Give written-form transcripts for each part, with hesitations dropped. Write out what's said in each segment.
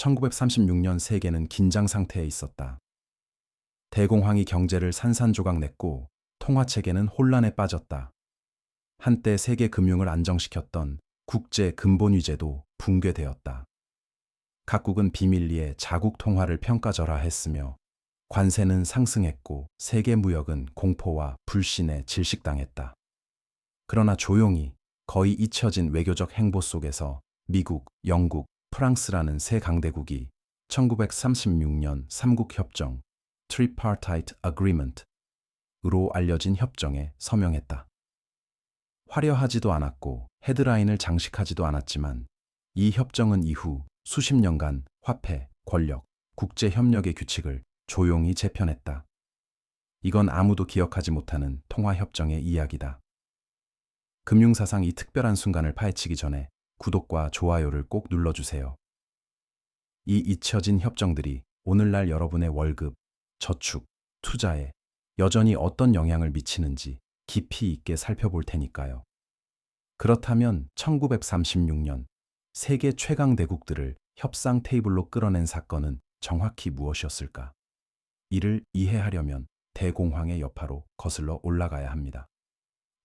1936년 세계는 긴장 상태에 있었다. 대공황이 경제를 산산조각 냈고 통화체계는 혼란에 빠졌다. 한때 세계 금융을 안정시켰던 국제 근본위제도 붕괴되었다. 각국은 비밀리에 자국 통화를 평가절하했으며 관세는 상승했고 세계 무역은 공포와 불신에 질식당했다. 그러나 조용히 거의 잊혀진 외교적 행보 속에서 미국, 영국, 프랑스라는 세 강대국이 1936년 삼국협정 (Tripartite Agreement)으로 알려진 협정에 서명했다. 화려하지도 않았고 헤드라인을 장식하지도 않았지만 이 협정은 이후 수십 년간 화폐, 권력, 국제 협력의 규칙을 조용히 재편했다. 이건 아무도 기억하지 못하는 통화협정의 이야기다. 금융사상 이 특별한 순간을 파헤치기 전에 구독과 좋아요를 꼭 눌러주세요. 이 잊혀진 협정들이 오늘날 여러분의 월급, 저축, 투자에 여전히 어떤 영향을 미치는지 깊이 있게 살펴볼 테니까요. 그렇다면 1936년 세계 최강 대국들을 협상 테이블로 끌어낸 사건은 정확히 무엇이었을까? 이를 이해하려면 대공황의 여파로 거슬러 올라가야 합니다.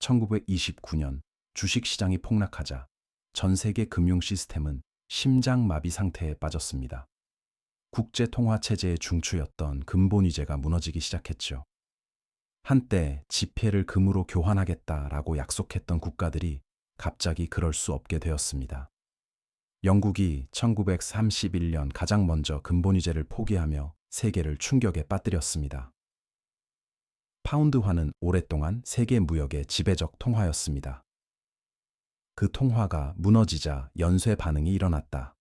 1929년 주식시장이 폭락하자 전 세계 금융 시스템은 심장마비 상태에 빠졌습니다. 국제통화체제의 중추였던 근본위제가 무너지기 시작했죠. 한때 지폐를 금으로 교환하겠다라고 약속했던 국가들이 갑자기 그럴 수 없게 되었습니다. 영국이 1931년 가장 먼저 근본위제를 포기하며 세계를 충격에 빠뜨렸습니다. 파운드화는 오랫동안 세계 무역의 지배적 통화였습니다. 그 통화가 무너지자 연쇄 반응이 일어났다.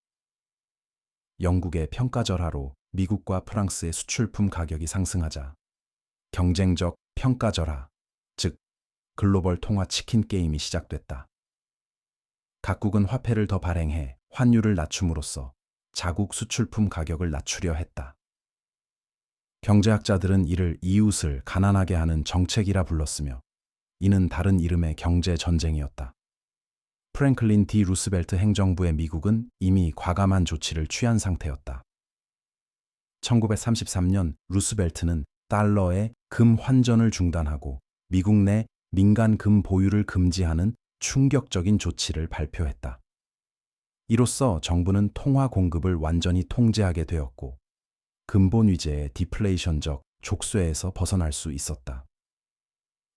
영국의 평가절하로 미국과 프랑스의 수출품 가격이 상승하자 경쟁적 평가절하, 즉 글로벌 통화 치킨 게임이 시작됐다. 각국은 화폐를 더 발행해 환율을 낮춤으로써 자국 수출품 가격을 낮추려 했다. 경제학자들은 이를 이웃을 가난하게 하는 정책이라 불렀으며 이는 다른 이름의 경제 전쟁이었다. 프랭클린 D. 루스벨트 행정부의 미국은 이미 과감한 조치를 취한 상태였다. 1933년 루스벨트는 달러의 금 환전을 중단하고 미국 내 민간 금 보유를 금지하는 충격적인 조치를 발표했다. 이로써 정부는 통화 공급을 완전히 통제하게 되었고 근본위제의 디플레이션적 족쇄에서 벗어날 수 있었다.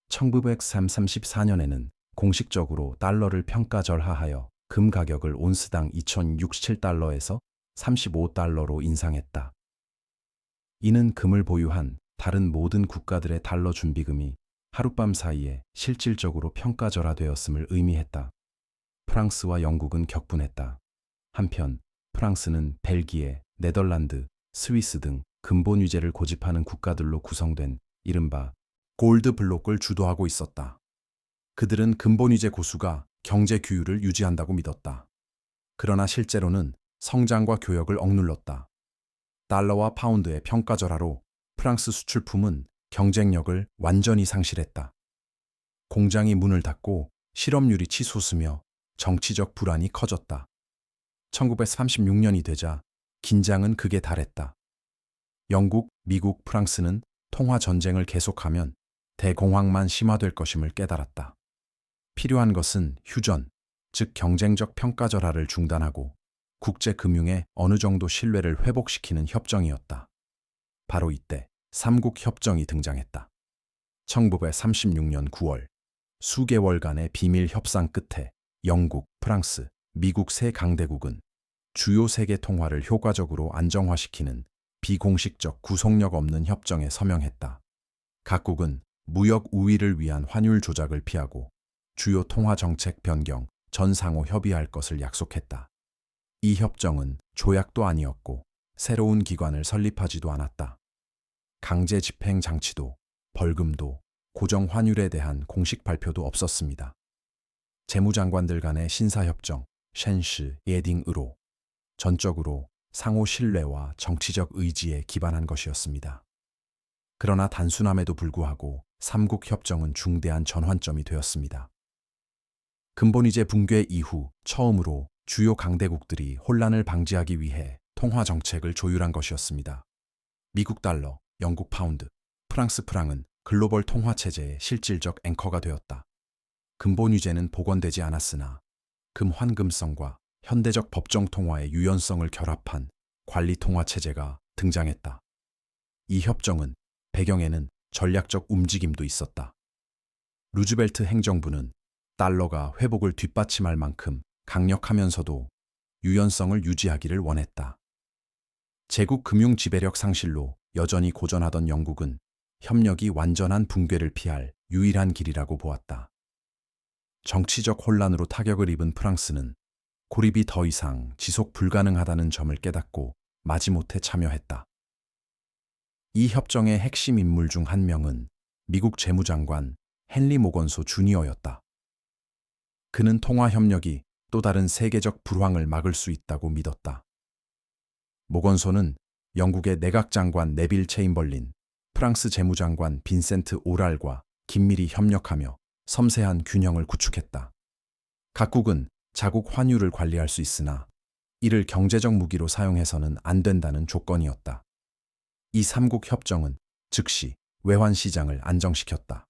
1934년에는 공식적으로 달러를 평가절하하여 금 가격을 온스당 2067달러에서 35달러로 인상했다. 이는 금을 보유한 다른 모든 국가들의 달러 준비금이 하룻밤 사이에 실질적으로 평가절하되었음을 의미했다. 프랑스와 영국은 격분했다. 한편 프랑스는 벨기에, 네덜란드, 스위스 등 근본위제를 고집하는 국가들로 구성된 이른바 골드 블록을 주도하고 있었다. 그들은 근본위제 고수가 경제 규율을 유지한다고 믿었다. 그러나 실제로는 성장과 교역을 억눌렀다. 달러와 파운드의 평가절하로 프랑스 수출품은 경쟁력을 완전히 상실했다. 공장이 문을 닫고 실업률이 치솟으며 정치적 불안이 커졌다. 1936년이 되자 긴장은 극에 달했다. 영국, 미국, 프랑스는 통화 전쟁을 계속하면 대공황만 심화될 것임을 깨달았다. 필요한 것은 휴전, 즉 경쟁적 평가절하를 중단하고 국제금융의 어느 정도 신뢰를 회복시키는 협정이었다. 바로 이때 삼국협정이 등장했다. 1936년 9월, 수개월간의 비밀 협상 끝에 영국, 프랑스, 미국 세 강대국은 주요 세계 통화를 효과적으로 안정화시키는 비공식적 구속력 없는 협정에 서명했다. 각국은 무역 우위를 위한 환율 조작을 피하고 주요 통화 정책 변경 전 상호 협의할 것을 약속했다. 이 협정은 조약도 아니었고 새로운 기관을 설립하지도 않았다. 강제 집행 장치도 벌금도 고정 환율에 대한 공식 발표도 없었습니다. 재무장관들 간의 신사협정 셴시 예딩으로 전적으로 상호 신뢰와 정치적 의지에 기반한 것이었습니다. 그러나 단순함에도 불구하고 삼국협정은 중대한 전환점이 되었습니다. 근본위제 붕괴 이후 처음으로 주요 강대국들이 혼란을 방지하기 위해 통화 정책을 조율한 것이었습니다. 미국 달러, 영국 파운드, 프랑스 프랑은 글로벌 통화 체제의 실질적 앵커가 되었다. 근본 유제는 복원되지 않았으나 금 환금성과 현대적 법정 통화의 유연성을 결합한 관리 통화 체제가 등장했다. 이 협정은 배경에는 전략적 움직임도 있었다. 루즈벨트 행정부는 달러가 회복을 뒷받침할 만큼 강력하면서도 유연성을 유지하기를 원했다. 제국 금융 지배력 상실로 여전히 고전하던 영국은 협력이 완전한 붕괴를 피할 유일한 길이라고 보았다. 정치적 혼란으로 타격을 입은 프랑스는 고립이 더 이상 지속 불가능하다는 점을 깨닫고 마지못해 참여했다. 이 협정의 핵심 인물 중 한 명은 미국 재무장관 헨리 모건소 주니어였다. 그는 통화 협력이 또 다른 세계적 불황을 막을 수 있다고 믿었다. 모건소는 영국의 내각장관 네빌 체인벌린, 프랑스 재무장관 빈센트 오랄과 긴밀히 협력하며 섬세한 균형을 구축했다. 각국은 자국 환율을 관리할 수 있으나 이를 경제적 무기로 사용해서는 안 된다는 조건이었다. 이 삼국 협정은 즉시 외환 시장을 안정시켰다.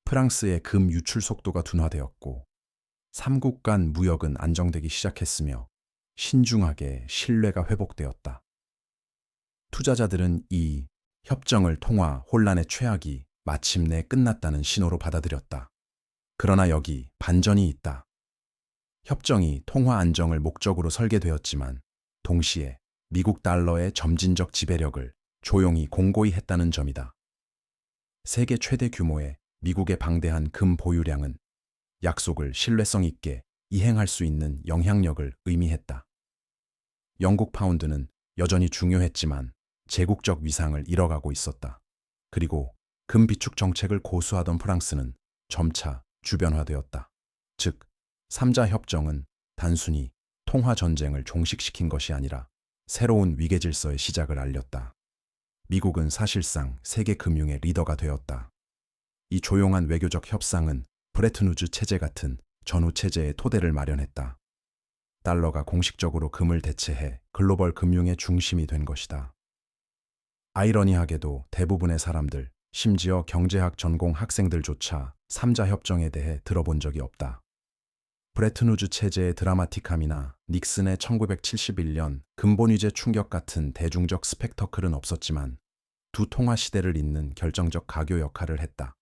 프랑스의 금 유출 속도가 둔화되었고 삼국 간 무역은 안정되기 시작했으며 신중하게 신뢰가 회복되었다. 투자자들은 이 협정을 통화 혼란의 최악이 마침내 끝났다는 신호로 받아들였다. 그러나 여기 반전이 있다. 협정이 통화 안정을 목적으로 설계되었지만 동시에 미국 달러의 점진적 지배력을 조용히 공고히 했다는 점이다. 세계 최대 규모의 미국의 방대한 금 보유량은 약속을 신뢰성 있게 이행할 수 있는 영향력을 의미했다. 영국 파운드는 여전히 중요했지만 제국적 위상을 잃어가고 있었다. 그리고 금 비축 정책을 고수하던 프랑스는 점차 주변화되었다. 즉, 3자 협정은 단순히 통화 전쟁을 종식시킨 것이 아니라 새로운 위계 질서의 시작을 알렸다. 미국은 사실상 세계 금융의 리더가 되었다. 이 조용한 외교적 협상은 브레튼 우즈 체제 같은 전후 체제의 토대를 마련했다. 달러가 공식적으로 금을 대체해 글로벌 금융의 중심이 된 것이다. 아이러니하게도 대부분의 사람들, 심지어 경제학 전공 학생들조차 3자 협정에 대해 들어본 적이 없다. 브레튼 우즈 체제의 드라마틱함이나 닉슨의 1971년 근본 위제 충격 같은 대중적 스펙터클은 없었지만 두 통화 시대를 잇는 결정적 가교 역할을 했다.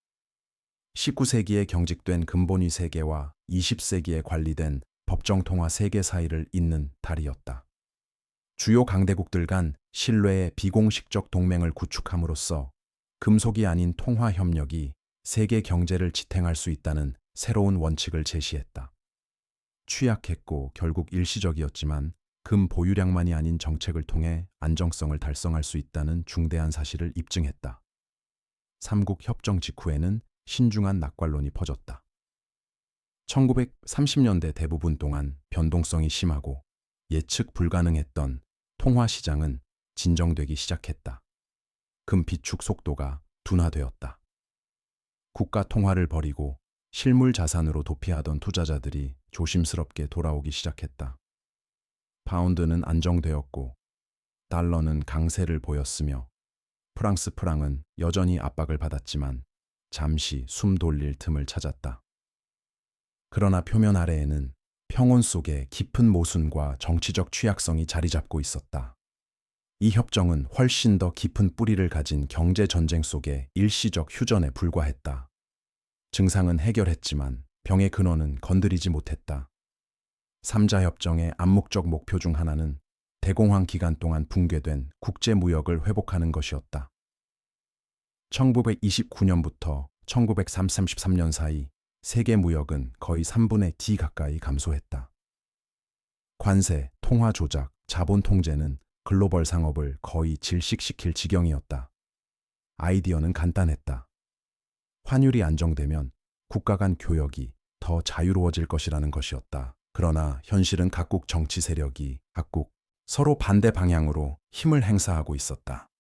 19세기에 경직된 근본위 세계와 20세기에 관리된 법정통화 세계 사이를 잇는 다리였다. 주요 강대국들 간 신뢰의 비공식적 동맹을 구축함으로써 금속이 아닌 통화 협력이 세계 경제를 지탱할 수 있다는 새로운 원칙을 제시했다. 취약했고 결국 일시적이었지만 금 보유량만이 아닌 정책을 통해 안정성을 달성할 수 있다는 중대한 사실을 입증했다. 삼국 협정 직후에는 신중한 낙관론이 퍼졌다. 1930년대 대부분 동안 변동성이 심하고 예측 불가능했던 통화 시장은 진정되기 시작했다. 금 비축 속도가 둔화되었다. 국가 통화를 버리고 실물 자산으로 도피하던 투자자들이 조심스럽게 돌아오기 시작했다. 파운드는 안정되었고 달러는 강세를 보였으며 프랑스 프랑은 여전히 압박을 받았지만 잠시 숨 돌릴 틈을 찾았다. 그러나 표면 아래에는 평온 속에 깊은 모순과 정치적 취약성이 자리 잡고 있었다. 이 협정은 훨씬 더 깊은 뿌리를 가진 경제 전쟁 속의 일시적 휴전에 불과했다. 증상은 해결했지만 병의 근원은 건드리지 못했다. 3자 협정의 암묵적 목표 중 하나는 대공황 기간 동안 붕괴된 국제무역을 회복하는 것이었다. 1929년부터 1933년 사이 세계 무역은 거의 3분의 D 가까이 감소했다. 관세, 통화 조작, 자본 통제는 글로벌 상업을 거의 질식시킬 지경이었다. 아이디어는 간단했다. 환율이 안정되면 국가 간 교역이 더 자유로워질 것이라는 것이었다. 그러나 현실은 각국 정치 세력이 각국 서로 반대 방향으로 힘을 행사하고 있었다.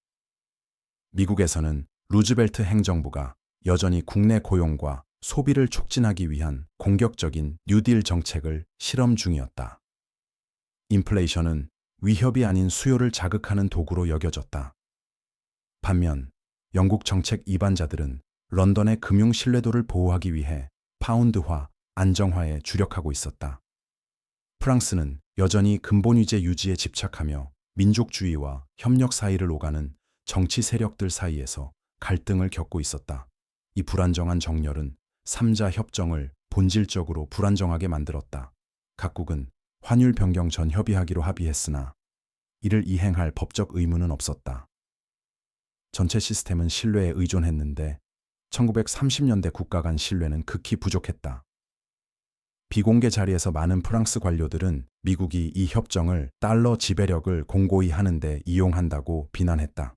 미국에서는 루즈벨트 행정부가 여전히 국내 고용과 소비를 촉진하기 위한 공격적인 뉴딜 정책을 실험 중이었다. 인플레이션은 위협이 아닌 수요를 자극하는 도구로 여겨졌다. 반면 영국 정책 이반자들은 런던의 금융 신뢰도를 보호하기 위해 파운드화, 안정화에 주력하고 있었다. 프랑스는 여전히 근본 위제 유지에 집착하며 민족주의와 협력 사이를 오가는 정치 세력들 사이에서 갈등을 겪고 있었다. 이 불안정한 정렬은 3자 협정을 본질적으로 불안정하게 만들었다. 각국은 환율 변경 전 협의하기로 합의했으나 이를 이행할 법적 의무는 없었다. 전체 시스템은 신뢰에 의존했는데 1930년대 국가 간 신뢰는 극히 부족했다. 비공개 자리에서 많은 프랑스 관료들은 미국이 이 협정을 달러 지배력을 공고히 하는데 이용한다고 비난했다.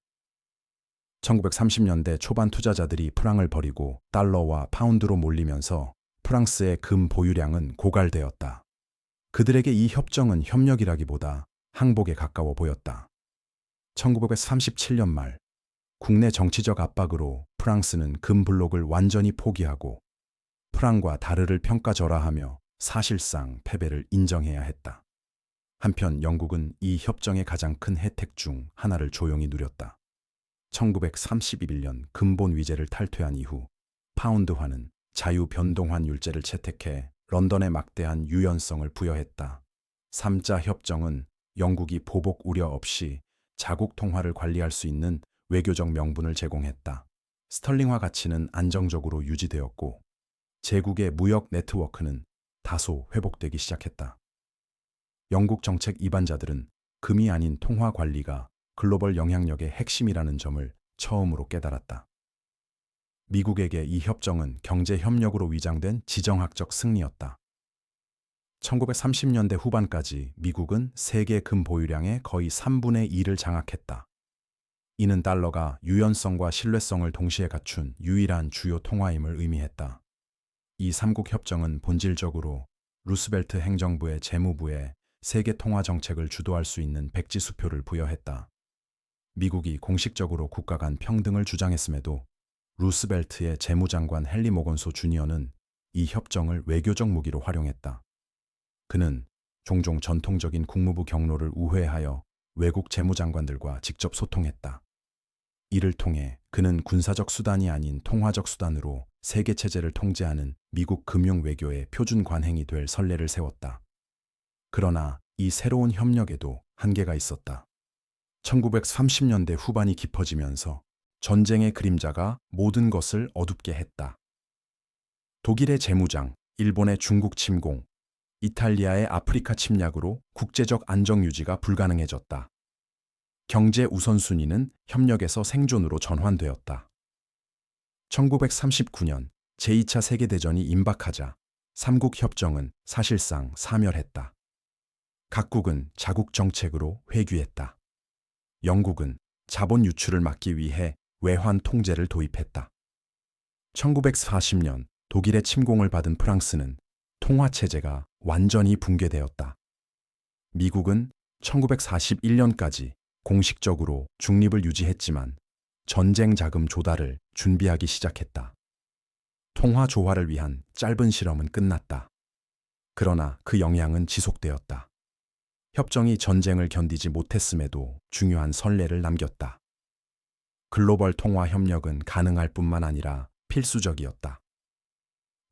1930년대 초반 투자자들이 프랑을 버리고 달러와 파운드로 몰리면서 프랑스의 금 보유량은 고갈되었다. 그들에게 이 협정은 협력이라기보다 항복에 가까워 보였다. 1937년 말 국내 정치적 압박으로 프랑스는 금 블록을 완전히 포기하고 프랑과 다르를 평가절하하며 사실상 패배를 인정해야 했다. 한편 영국은 이 협정의 가장 큰 혜택 중 하나를 조용히 누렸다. 1931년 근본 위제를 탈퇴한 이후 파운드화는 자유 변동환율제를 채택해 런던에 막대한 유연성을 부여했다. 3자 협정은 영국이 보복 우려 없이 자국 통화를 관리할 수 있는 외교적 명분을 제공했다. 스털링화 가치는 안정적으로 유지되었고 제국의 무역 네트워크는 다소 회복되기 시작했다. 영국 정책 이반자들은 금이 아닌 통화 관리가 글로벌 영향력의 핵심이라는 점을 처음으로 깨달았다. 미국에게 이 협정은 경제 협력으로 위장된 지정학적 승리였다. 1930년대 후반까지 미국은 세계 금 보유량의 거의 3분의 2를 장악했다. 이는 달러가 유연성과 신뢰성을 동시에 갖춘 유일한 주요 통화임을 의미했다. 이 삼국 협정은 본질적으로 루스벨트 행정부의 재무부에 세계 통화 정책을 주도할 수 있는 백지수표를 부여했다. 미국이 공식적으로 국가 간 평등을 주장했음에도 루스벨트의 재무장관 헨리 모건소 주니어는 이 협정을 외교적 무기로 활용했다. 그는 종종 전통적인 국무부 경로를 우회하여 외국 재무장관들과 직접 소통했다. 이를 통해 그는 군사적 수단이 아닌 통화적 수단으로 세계 체제를 통제하는 미국 금융 외교의 표준 관행이 될 선례를 세웠다. 그러나 이 새로운 협력에도 한계가 있었다. 1930년대 후반이 깊어지면서 전쟁의 그림자가 모든 것을 어둡게 했다. 독일의 재무장, 일본의 중국 침공, 이탈리아의 아프리카 침략으로 국제적 안정 유지가 불가능해졌다. 경제 우선순위는 협력에서 생존으로 전환되었다. 1939년 제2차 세계대전이 임박하자 삼국 협정은 사실상 사멸했다. 각국은 자국 정책으로 회귀했다. 영국은 자본 유출을 막기 위해 외환 통제를 도입했다. 1940년 독일의 침공을 받은 프랑스는 통화체제가 완전히 붕괴되었다. 미국은 1941년까지 공식적으로 중립을 유지했지만 전쟁 자금 조달을 준비하기 시작했다. 통화 조화를 위한 짧은 실험은 끝났다. 그러나 그 영향은 지속되었다. 협정이 전쟁을 견디지 못했음에도 중요한 선례를 남겼다. 글로벌 통화 협력은 가능할 뿐만 아니라 필수적이었다.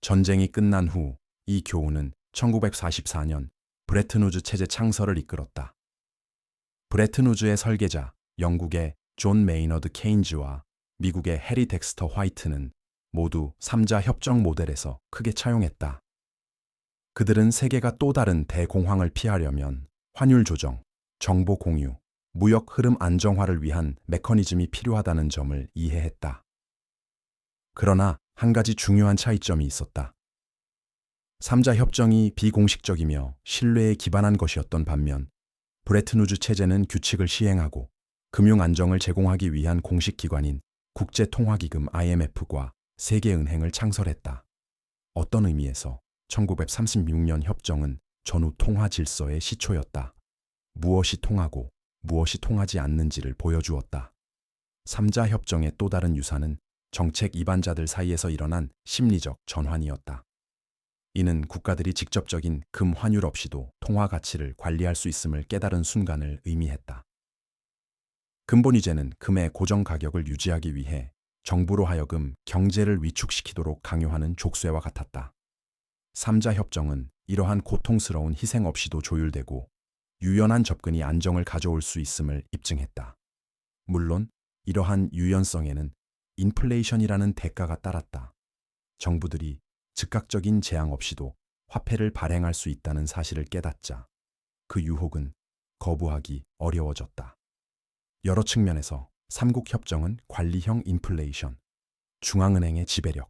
전쟁이 끝난 후 이 교훈은 1944년 브레튼우즈 체제 창설을 이끌었다. 브레튼우즈의 설계자 영국의 존 메이너드 케인즈와 미국의 해리 덱스터 화이트는 모두 3자 협정 모델에서 크게 차용했다. 그들은 세계가 또 다른 대공황을 피하려면 환율 조정, 정보 공유, 무역 흐름 안정화를 위한 메커니즘이 필요하다는 점을 이해했다. 그러나 한 가지 중요한 차이점이 있었다. 3자 협정이 비공식적이며 신뢰에 기반한 것이었던 반면 브레튼우즈 체제는 규칙을 시행하고 금융 안정을 제공하기 위한 공식 기관인 국제통화기금 IMF과 세계은행을 창설했다. 어떤 의미에서 1936년 협정은 전후 통화 질서의 시초였다. 무엇이 통하고 무엇이 통하지 않는지를 보여주었다. 3자 협정의 또 다른 유사는 정책 이반자들 사이에서 일어난 심리적 전환이었다. 이는 국가들이 직접적인 금 환율 없이도 통화 가치를 관리할 수 있음을 깨달은 순간을 의미했다. 근본위제는 금의 고정 가격을 유지하기 위해 정부로 하여금 경제를 위축시키도록 강요하는 족쇄와 같았다. 삼자 협정은 이러한 고통스러운 희생 없이도 조율되고 유연한 접근이 안정을 가져올 수 있음을 입증했다. 물론 이러한 유연성에는 인플레이션이라는 대가가 따랐다. 정부들이 즉각적인 재앙 없이도 화폐를 발행할 수 있다는 사실을 깨닫자 그 유혹은 거부하기 어려워졌다. 여러 측면에서 삼국협정은 관리형 인플레이션, 중앙은행의 지배력,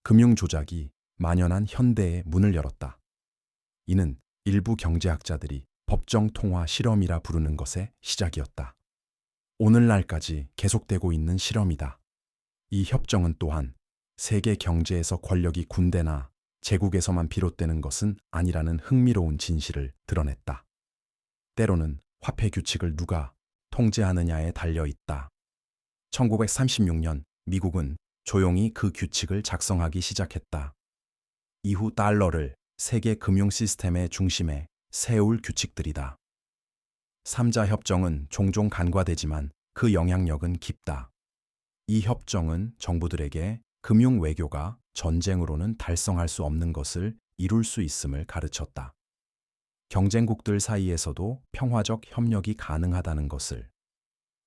금융 조작이 만연한 현대의 문을 열었다. 이는 일부 경제학자들이 법정 통화 실험이라 부르는 것의 시작이었다. 오늘날까지 계속되고 있는 실험이다. 이 협정은 또한 세계 경제에서 권력이 군대나 제국에서만 비롯되는 것은 아니라는 흥미로운 진실을 드러냈다. 때로는 화폐 규칙을 누가 통제하느냐에 달려 있다. 1936년 미국은 조용히 그 규칙을 작성하기 시작했다. 이후 달러를 세계 금융 시스템의 중심에 세울 규칙들이다. 삼자 협정은 종종 간과되지만 그 영향력은 깊다. 이 협정은 정부들에게 금융 외교가 전쟁으로는 달성할 수 없는 것을 이룰 수 있음을 가르쳤다. 경쟁국들 사이에서도 평화적 협력이 가능하다는 것을,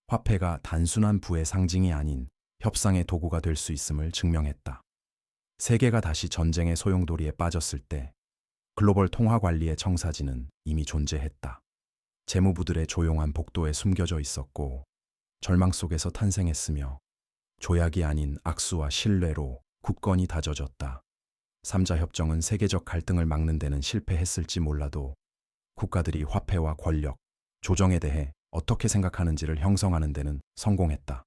화폐가 단순한 부의 상징이 아닌 협상의 도구가 될 수 있음을 증명했다. 세계가 다시 전쟁의 소용돌이에 빠졌을 때 글로벌 통화 관리의 청사진은 이미 존재했다. 재무부들의 조용한 복도에 숨겨져 있었고 절망 속에서 탄생했으며 조약이 아닌 악수와 신뢰로 굳건히 다져졌다. 삼자 협정은 세계적 갈등을 막는 데는 실패했을지 몰라도 국가들이 화폐와 권력, 조정에 대해 어떻게 생각하는지를 형성하는 데는 성공했다.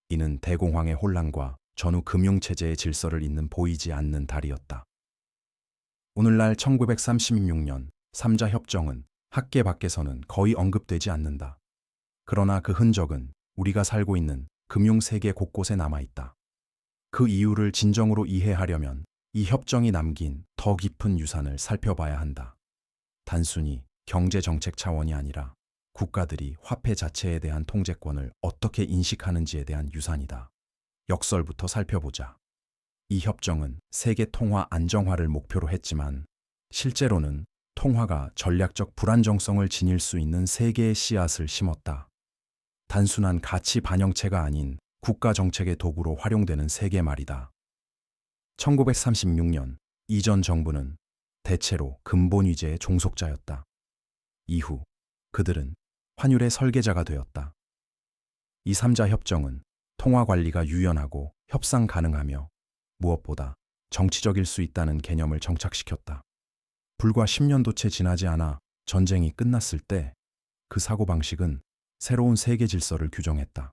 이는 대공황의 혼란과 전후 금융체제의 질서를 잇는 보이지 않는 달이었다. 오늘날 1936년 삼자 협정은 학계 밖에서는 거의 언급되지 않는다. 그러나 그 흔적은 우리가 살고 있는 금융 세계 곳곳에 남아있다. 그 이유를 진정으로 이해하려면 이 협정이 남긴 더 깊은 유산을 살펴봐야 한다. 단순히 경제 정책 차원이 아니라 국가들이 화폐 자체에 대한 통제권을 어떻게 인식하는지에 대한 유산이다. 역설부터 살펴보자. 이 협정은 세계 통화 안정화를 목표로 했지만 실제로는 통화가 전략적 불안정성을 지닐 수 있는 세계의 씨앗을 심었다. 단순한 가치 반영체가 아닌 국가 정책의 도구로 활용되는 세계 말이다. 1936년 이전 정부는 대체로 근본 위제의 종속자였다. 이후 그들은 환율의 설계자가 되었다. 이 삼자 협정은 통화 관리가 유연하고 협상 가능하며 무엇보다 정치적일 수 있다는 개념을 정착시켰다. 불과 10년도 채 지나지 않아 전쟁이 끝났을 때 그 사고방식은 새로운 세계 질서를 규정했다.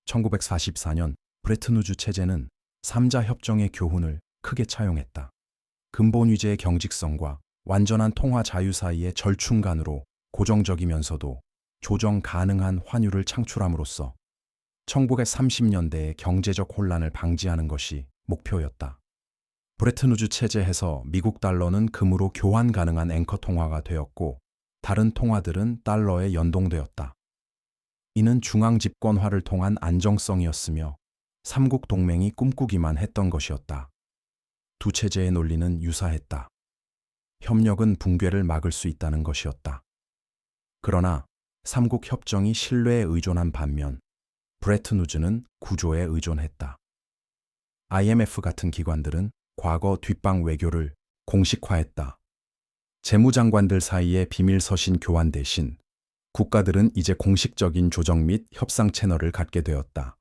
1944년 브레튼우즈 체제는 삼자 협정의 교훈을 크게 차용했다. 근본 위제의 경직성과 완전한 통화 자유 사이의 절충간으로 고정적이면서도 조정 가능한 환율을 창출함으로써 1930년대의 경제적 혼란을 방지하는 것이 목표였다. 브레튼우즈 체제에서 미국 달러는 금으로 교환 가능한 앵커 통화가 되었고 다른 통화들은 달러에 연동되었다. 이는 중앙 집권화를 통한 안정성이었으며 삼국 동맹이 꿈꾸기만 했던 것이었다. 두 체제의 논리는 유사했다. 협력은 붕괴를 막을 수 있다는 것이었다. 그러나 삼국 협정이 신뢰에 의존한 반면 브레튼우즈는 구조에 의존했다. IMF 같은 기관들은 과거 뒷방 외교를 공식화했다. 재무장관들 사이의 비밀 서신 교환 대신 국가들은 이제 공식적인 조정 및 협상 채널을 갖게 되었다.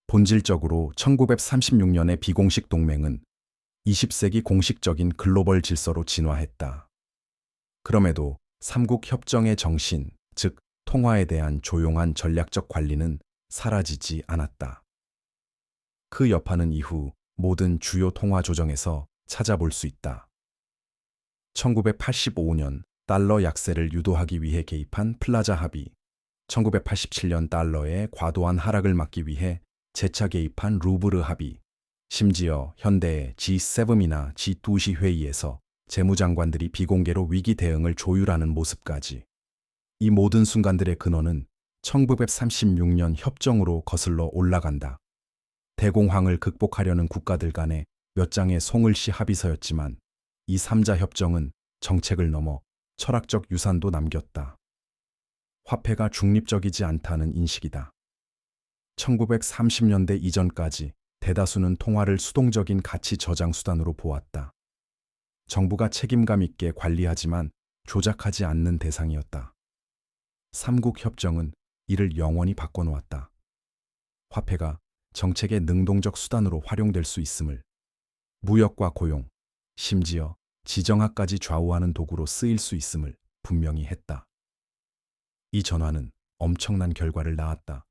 본질적으로 1936년의 비공식 동맹은 20세기 공식적인 글로벌 질서로 진화했다. 그럼에도 삼국 협정의 정신, 즉 통화에 대한 조용한 전략적 관리는 사라지지 않았다. 그 여파는 이후 모든 주요 통화 조정에서 찾아볼 수 있다. 1985년 달러 약세를 유도하기 위해 개입한 플라자 합의, 1987년 달러의 과도한 하락을 막기 위해 재차 개입한 루브르 합의, 심지어 현대의 G7이나 G20 회의에서 재무장관들이 비공개로 위기 대응을 조율하는 모습까지. 이 모든 순간들의 근원은 1936년 협정으로 거슬러 올라간다. 대공황을 극복하려는 국가들 간의 몇 장의 송을시 합의서였지만 이 3자 협정은 정책을 넘어 철학적 유산도 남겼다. 화폐가 중립적이지 않다는 인식이다. 1930년대 이전까지 대다수는 통화를 수동적인 가치 저장 수단으로 보았다. 정부가 책임감 있게 관리하지만 조작하지 않는 대상이었다. 삼국협정은 이를 영원히 바꿔놓았다. 화폐가 정책의 능동적 수단으로 활용될 수 있음을, 무역과 고용, 심지어 지정학까지 좌우하는 도구로 쓰일 수 있음을 분명히 했다. 이 전환은 엄청난 결과를 낳았다.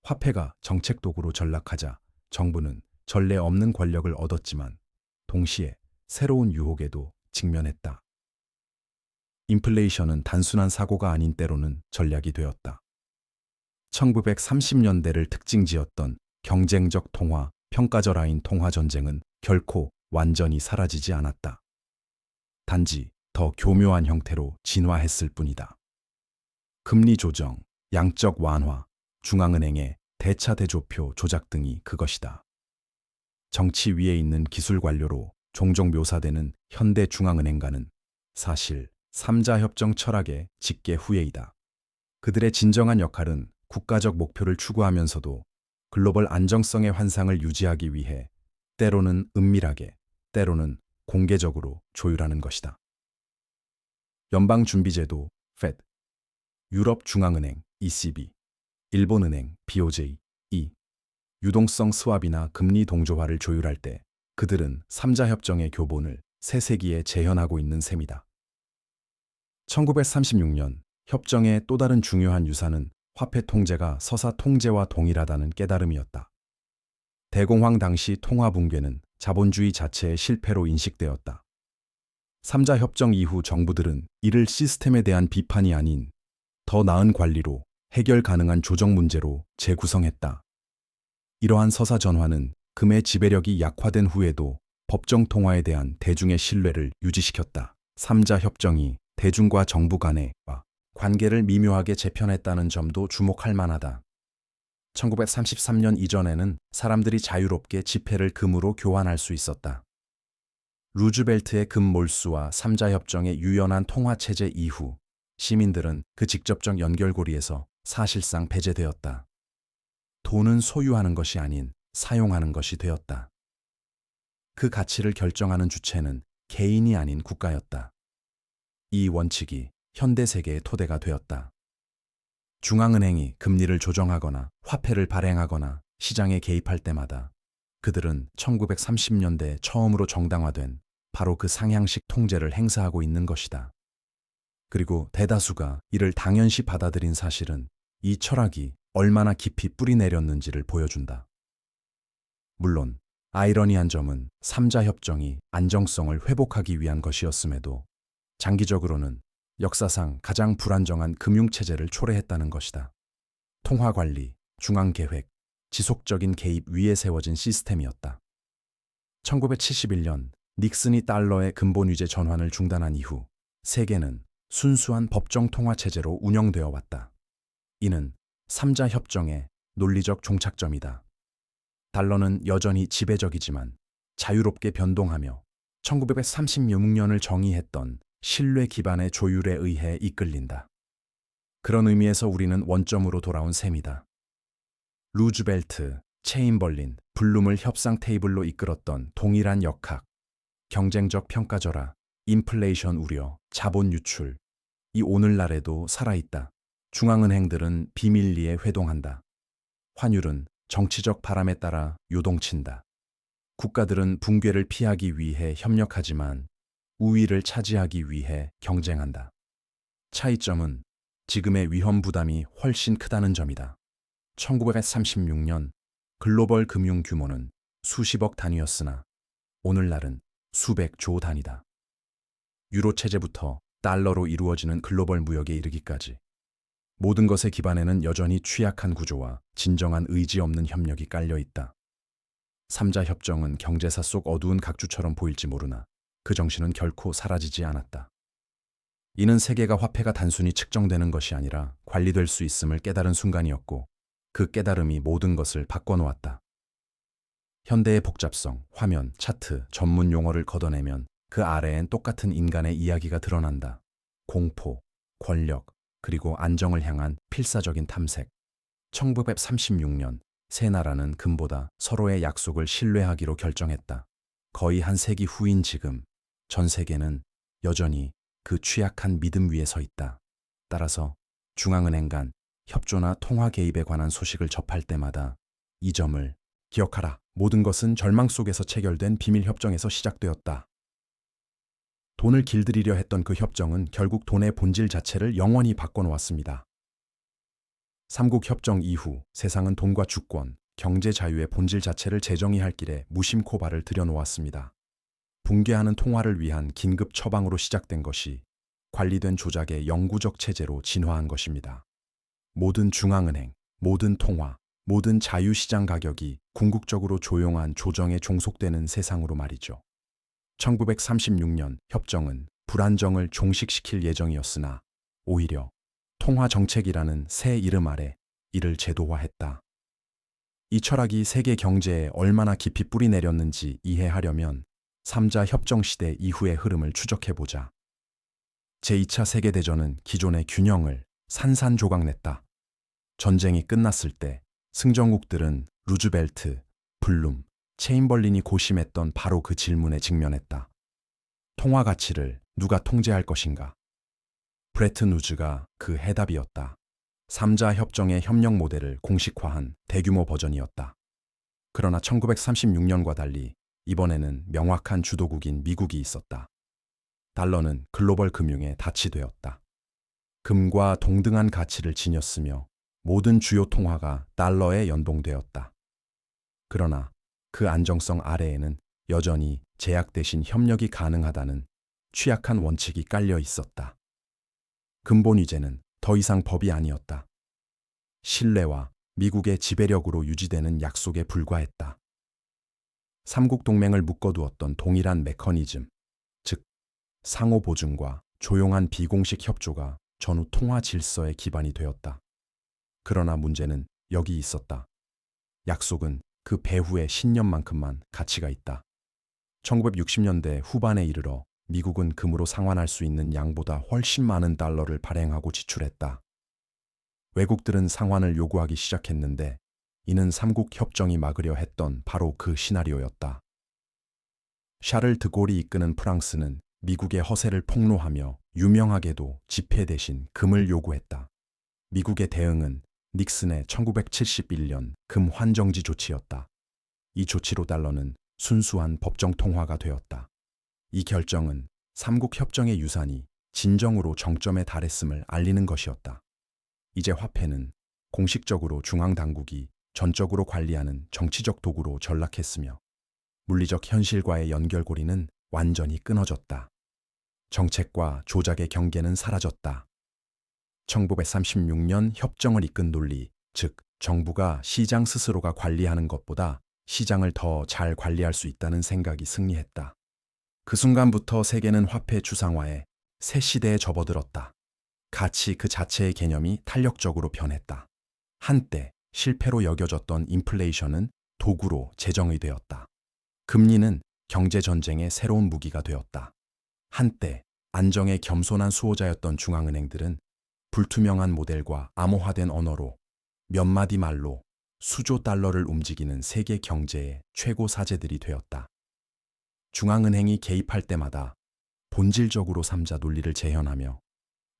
화폐가 정책 도구로 전락하자 정부는 전례 없는 권력을 얻었지만 동시에 새로운 유혹에도 직면했다. 인플레이션은 단순한 사고가 아닌 때로는 전략이 되었다. 1930년대를 특징지었던 경쟁적 통화, 평가절하인 통화 전쟁은 결코 완전히 사라지지 않았다. 단지 더 교묘한 형태로 진화했을 뿐이다. 금리 조정, 양적 완화, 중앙은행의 대차 대조표 조작 등이 그것이다. 정치 위에 있는 기술 관료로 종종 묘사되는 현대 중앙은행가는 사실 3자 협정 철학의 직계 후예이다. 그들의 진정한 역할은 국가적 목표를 추구하면서도 글로벌 안정성의 환상을 유지하기 위해 때로는 은밀하게, 때로는 공개적으로 조율하는 것이다. 연방준비제도 (FED), 유럽중앙은행 (ECB), 일본은행 (BOJ), 유동성 스왑이나 금리 동조화를 조율할 때 그들은 3자 협정의 교본을 새 세기에 재현하고 있는 셈이다. 1936년 협정의 또 다른 중요한 유산은 화폐 통제가 서사 통제와 동일하다는 깨달음이었다. 대공황 당시 통화 붕괴는 자본주의 자체의 실패로 인식되었다. 3자 협정 이후 정부들은 이를 시스템에 대한 비판이 아닌 더 나은 관리로 해결 가능한 조정 문제로 재구성했다. 이러한 서사 전환은 금의 지배력이 약화된 후에도 법정 통화에 대한 대중의 신뢰를 유지시켰다. 3자 협정이 대중과 정부 간의 관계를 미묘하게 재편했다는 점도 주목할 만하다. 1933년 이전에는 사람들이 자유롭게 지폐를 금으로 교환할 수 있었다. 루즈벨트의 금 몰수와 3자 협정의 유연한 통화 체제 이후 시민들은 그 직접적 연결고리에서 사실상 배제되었다. 돈은 소유하는 것이 아닌 사용하는 것이 되었다. 그 가치를 결정하는 주체는 개인이 아닌 국가였다. 이 원칙이 현대 세계의 토대가 되었다. 중앙은행이 금리를 조정하거나 화폐를 발행하거나 시장에 개입할 때마다 그들은 1930년대 처음으로 정당화된 바로 그 상향식 통제를 행사하고 있는 것이다. 그리고 대다수가 이를 당연시 받아들인 사실은 이 철학이 얼마나 깊이 뿌리 내렸는지를 보여준다. 물론 아이러니한 점은 3자 협정이 안정성을 회복하기 위한 것이었음에도 장기적으로는 역사상 가장 불안정한 금융체제를 초래했다는 것이다. 통화관리, 중앙계획, 지속적인 개입 위에 세워진 시스템이었다. 1971년 닉슨이 달러의 근본위제 전환을 중단한 이후 세계는 순수한 법정 통화체제로 운영되어 왔다. 이는 3자 협정의 논리적 종착점이다. 달러는 여전히 지배적이지만 자유롭게 변동하며 1936년을 정의했던 신뢰 기반의 조율에 의해 이끌린다. 그런 의미에서 우리는 원점으로 돌아온 셈이다. 루즈벨트, 체인벌린, 블룸을 협상 테이블로 이끌었던 동일한 역학, 경쟁적 평가절하, 인플레이션 우려, 자본 유출, 이 오늘날에도 살아있다. 중앙은행들은 비밀리에 회동한다. 환율은 정치적 바람에 따라 요동친다. 국가들은 붕괴를 피하기 위해 협력하지만 우위를 차지하기 위해 경쟁한다. 차이점은 지금의 위험 부담이 훨씬 크다는 점이다. 1936년 글로벌 금융 규모는 수십억 단위였으나 오늘날은 수백조 단위다. 유로 체제부터 달러로 이루어지는 글로벌 무역에 이르기까지 모든 것의 기반에는 여전히 취약한 구조와 진정한 의지 없는 협력이 깔려 있다. 삼자 협정은 경제사 속 어두운 각주처럼 보일지 모르나 그 정신은 결코 사라지지 않았다. 이는 세계가 화폐가 단순히 측정되는 것이 아니라 관리될 수 있음을 깨달은 순간이었고 그 깨달음이 모든 것을 바꿔놓았다. 현대의 복잡성, 화면, 차트, 전문 용어를 걷어내면 그 아래엔 똑같은 인간의 이야기가 드러난다. 공포, 권력, 그리고 안정을 향한 필사적인 탐색. 1936년 세 나라는 금보다 서로의 약속을 신뢰하기로 결정했다. 거의 한 세기 후인 지금 전 세계는 여전히 그 취약한 믿음 위에 서 있다. 따라서 중앙은행 간 협조나 통화 개입에 관한 소식을 접할 때마다 이 점을 기억하라. 모든 것은 절망 속에서 체결된 비밀 협정에서 시작되었다. 돈을 길들이려 했던 그 협정은 결국 돈의 본질 자체를 영원히 바꿔놓았습니다. 삼국 협정 이후 세상은 돈과 주권, 경제 자유의 본질 자체를 재정의할 길에 무심코 발을 들여놓았습니다. 붕괴하는 통화를 위한 긴급 처방으로 시작된 것이 관리된 조작의 영구적 체제로 진화한 것입니다. 모든 중앙은행, 모든 통화, 모든 자유시장 가격이 궁극적으로 조용한 조정에 종속되는 세상으로 말이죠. 1936년 협정은 불안정을 종식시킬 예정이었으나 오히려 통화정책이라는 새 이름 아래 이를 제도화했다. 이 철학이 세계 경제에 얼마나 깊이 뿌리 내렸는지 이해하려면 삼자 협정 시대 이후의 흐름을 추적해보자. 제2차 세계대전은 기존의 균형을 산산조각냈다. 전쟁이 끝났을 때 승전국들은 루즈벨트, 블룸, 체인벌린이 고심했던 바로 그 질문에 직면했다. 통화 가치를 누가 통제할 것인가? 브레튼 우즈가 그 해답이었다. 삼자 협정의 협력 모델을 공식화한 대규모 버전이었다. 그러나 1936년과 달리 이번에는 명확한 주도국인 미국이 있었다. 달러는 글로벌 금융의 닻이 되었다. 금과 동등한 가치를 지녔으며 모든 주요 통화가 달러에 연동되었다. 그러나 그 안정성 아래에는 여전히 제약 대신 협력이 가능하다는 취약한 원칙이 깔려 있었다. 근본 위제는 더 이상 법이 아니었다. 신뢰와 미국의 지배력으로 유지되는 약속에 불과했다. 삼국 동맹을 묶어두었던 동일한 메커니즘, 즉 상호 보증과 조용한 비공식 협조가 전후 통화 질서의 기반이 되었다. 그러나 문제는 여기 있었다. 약속은 그 배후의 신념만큼만 가치가 있다. 1960년대 후반에 이르러 미국은 금으로 상환할 수 있는 양보다 훨씬 많은 달러를 발행하고 지출했다. 외국들은 상환을 요구하기 시작했는데 이는 삼국 협정이 막으려 했던 바로 그 시나리오였다. 샤를 드골이 이끄는 프랑스는 미국의 허세를 폭로하며 유명하게도 지폐 대신 금을 요구했다. 미국의 대응은 닉슨의 1971년 금 환정지 조치였다. 이 조치로 달러는 순수한 법정 통화가 되었다. 이 결정은 삼국 협정의 유산이 진정으로 정점에 달했음을 알리는 것이었다. 이제 화폐는 공식적으로 중앙당국이 전적으로 관리하는 정치적 도구로 전락했으며 물리적 현실과의 연결고리는 완전히 끊어졌다. 정책과 조작의 경계는 사라졌다. 1936년 협정을 이끈 논리, 즉 정부가 시장 스스로가 관리하는 것보다 시장을 더 잘 관리할 수 있다는 생각이 승리했다. 그 순간부터 세계는 화폐 추상화에 새 시대에 접어들었다. 가치 그 자체의 개념이 탄력적으로 변했다. 한때 실패로 여겨졌던 인플레이션은 도구로 재정의되었다. 금리는 경제전쟁의 새로운 무기가 되었다. 한때 안정의 겸손한 수호자였던 중앙은행들은 불투명한 모델과 암호화된 언어로 몇 마디 말로 수조 달러를 움직이는 세계 경제의 최고 사제들이 되었다. 중앙은행이 개입할 때마다 본질적으로 삼자 논리를 재현하며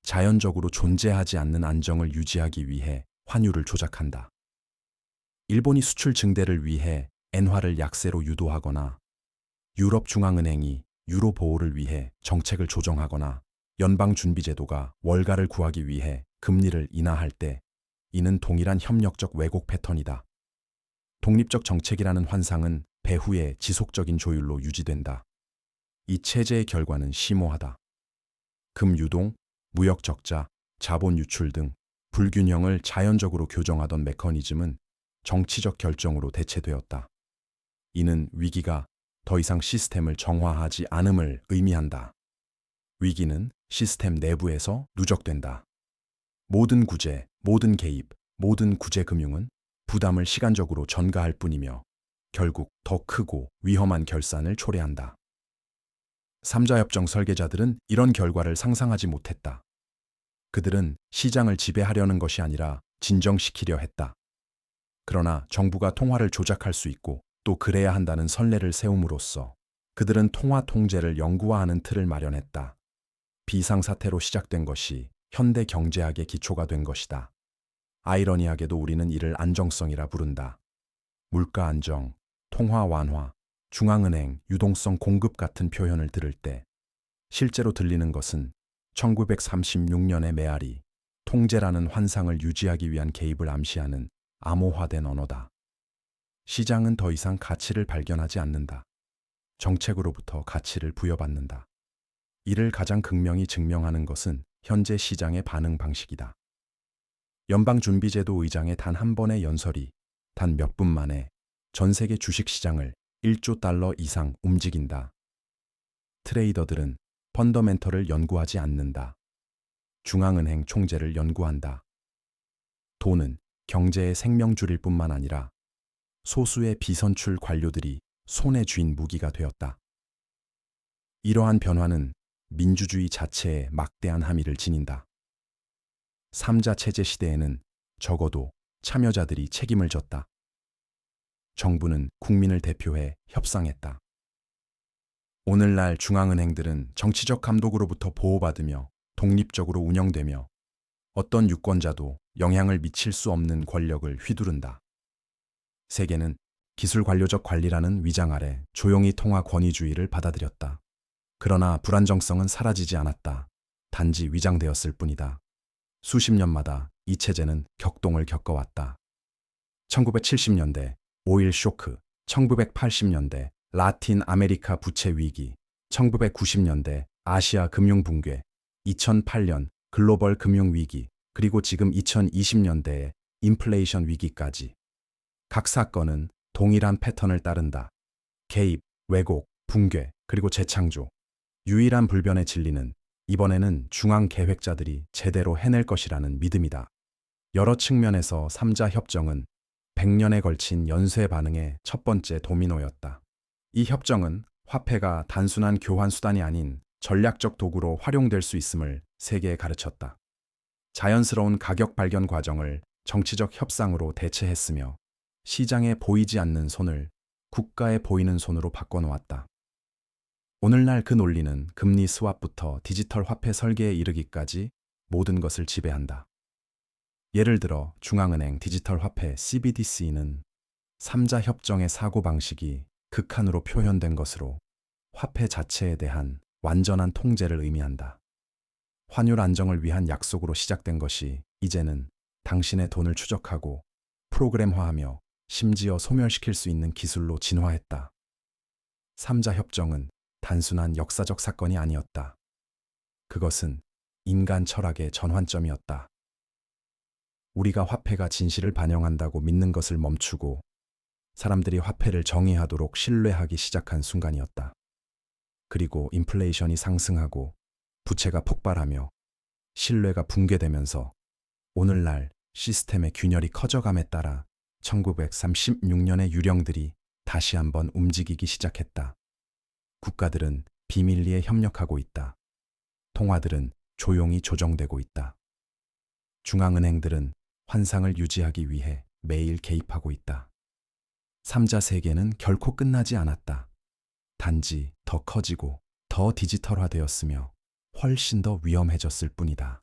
자연적으로 존재하지 않는 안정을 유지하기 위해 환율을 조작한다. 일본이 수출 증대를 위해 엔화를 약세로 유도하거나 유럽 중앙은행이 유로 보호를 위해 정책을 조정하거나 연방준비제도가 월가를 구하기 위해 금리를 인하할 때 이는 동일한 협력적 왜곡 패턴이다. 독립적 정책이라는 환상은 배후의 지속적인 조율로 유지된다. 이 체제의 결과는 심오하다. 금 유동, 무역 적자, 자본 유출 등 불균형을 자연적으로 교정하던 메커니즘은 정치적 결정으로 대체되었다. 이는 위기가 더 이상 시스템을 정화하지 않음을 의미한다. 위기는 시스템 내부에서 누적된다. 모든 구제, 모든 개입, 모든 구제 금융은 부담을 시간적으로 전가할 뿐이며 결국 더 크고 위험한 결산을 초래한다. 삼자협정 설계자들은 이런 결과를 상상하지 못했다. 그들은 시장을 지배하려는 것이 아니라 진정시키려 했다. 그러나 정부가 통화를 조작할 수 있고 또 그래야 한다는 선례를 세움으로써 그들은 통화 통제를 영구화하는 틀을 마련했다. 비상사태로 시작된 것이 현대 경제학의 기초가 된 것이다. 아이러니하게도 우리는 이를 안정성이라 부른다. 물가 안정, 통화 완화, 중앙은행 유동성 공급 같은 표현을 들을 때 실제로 들리는 것은 1936년의 메아리, 통제라는 환상을 유지하기 위한 개입을 암시하는 암호화된 언어다. 시장은 더 이상 가치를 발견하지 않는다. 정책으로부터 가치를 부여받는다. 이를 가장 극명히 증명하는 것은 현재 시장의 반응 방식이다. 연방준비제도 의장의 단 한 번의 연설이 단 몇 분 만에 전 세계 주식시장을 1조 달러 이상 움직인다. 트레이더들은 펀더멘털을 연구하지 않는다. 중앙은행 총재를 연구한다. 돈은 경제의 생명줄일 뿐만 아니라 소수의 비선출 관료들이 손에 쥔 무기가 되었다. 이러한 변화는 민주주의 자체에 막대한 함의를 지닌다. 삼자 체제 시대에는 적어도 참여자들이 책임을 졌다. 정부는 국민을 대표해 협상했다. 오늘날 중앙은행들은 정치적 감독으로부터 보호받으며 독립적으로 운영되며 어떤 유권자도 영향을 미칠 수 없는 권력을 휘두른다. 세계는 기술 관료적 관리라는 위장 아래 조용히 통화 권위주의를 받아들였다. 그러나 불안정성은 사라지지 않았다. 단지 위장되었을 뿐이다. 수십 년마다 이 체제는 격동을 겪어왔다. 1970년대 오일 쇼크, 1980년대 라틴 아메리카 부채 위기, 1990년대 아시아 금융 붕괴, 2008년 글로벌 금융 위기, 그리고 지금 2020년대의 인플레이션 위기까지. 각 사건은 동일한 패턴을 따른다. 개입, 왜곡, 붕괴, 그리고 재창조. 유일한 불변의 진리는 이번에는 중앙 계획자들이 제대로 해낼 것이라는 믿음이다. 여러 측면에서 삼자 협정은 100년에 걸친 연쇄 반응의 첫 번째 도미노였다. 이 협정은 화폐가 단순한 교환 수단이 아닌 전략적 도구로 활용될 수 있음을 세계에 가르쳤다. 자연스러운 가격 발견 과정을 정치적 협상으로 대체했으며 시장에 보이지 않는 손을 국가에 보이는 손으로 바꿔놓았다. 오늘날 그 논리는 금리 스왑부터 디지털 화폐 설계에 이르기까지 모든 것을 지배한다. 예를 들어 중앙은행 디지털 화폐 CBDC는 삼자 협정의 사고방식이 극한으로 표현된 것으로 화폐 자체에 대한 완전한 통제를 의미한다. 환율 안정을 위한 약속으로 시작된 것이 이제는 당신의 돈을 추적하고 프로그램화하며 심지어 소멸시킬 수 있는 기술로 진화했다. 삼자 협정은 단순한 역사적 사건이 아니었다. 그것은 인간 철학의 전환점이었다. 우리가 화폐가 진실을 반영한다고 믿는 것을 멈추고 사람들이 화폐를 정의하도록 신뢰하기 시작한 순간이었다. 그리고 인플레이션이 상승하고 부채가 폭발하며 신뢰가 붕괴되면서 오늘날 시스템의 균열이 커져감에 따라 1936년의 유령들이 다시 한번 움직이기 시작했다. 국가들은 비밀리에 협력하고 있다. 통화들은 조용히 조정되고 있다. 중앙은행들은 환상을 유지하기 위해 매일 개입하고 있다. 삼자 세계는 결코 끝나지 않았다. 단지 더 커지고 더 디지털화되었으며 훨씬 더 위험해졌을 뿐이다.